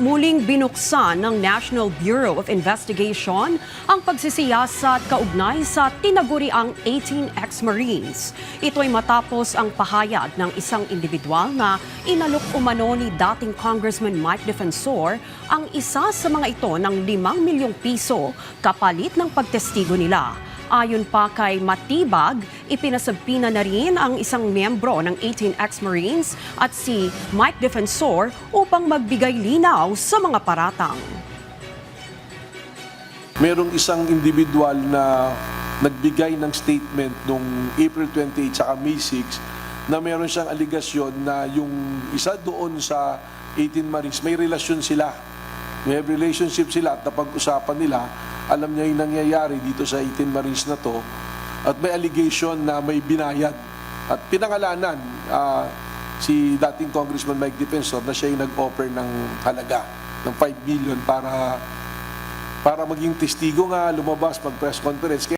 muling binuksan ng National Bureau of Investigation ang pagsisiyasat kaugnay sa tinaguriang 18 ex-Marines. Ito'y matapos ang pahayag ng isang individual na inalok umano ni dating Congressman Mike Defensor ang isa sa mga ito ng 5 milyong piso kapalit ng pagtestigo nila. Ayon pa kay Matibag, ipinasagpina na rin ang isang miyembro ng 18 ex-Marines at si Mike Defensor upang magbigay linaw sa mga paratang. Merong isang individual na nagbigay ng statement noong April 28 at May 6 na meron siyang aligasyon na yung isa doon sa 18 Marines, may relasyon sila. May relationship sila at napag-usapan nila, alam niya yung nangyayari dito sa 18 Marines na to at may allegation na may binayad. At pinangalanan si dating Congressman Mike Defensor na siya yung nag-offer ng halaga ng 5 million para maging testigo nga lumabas mag-press conference.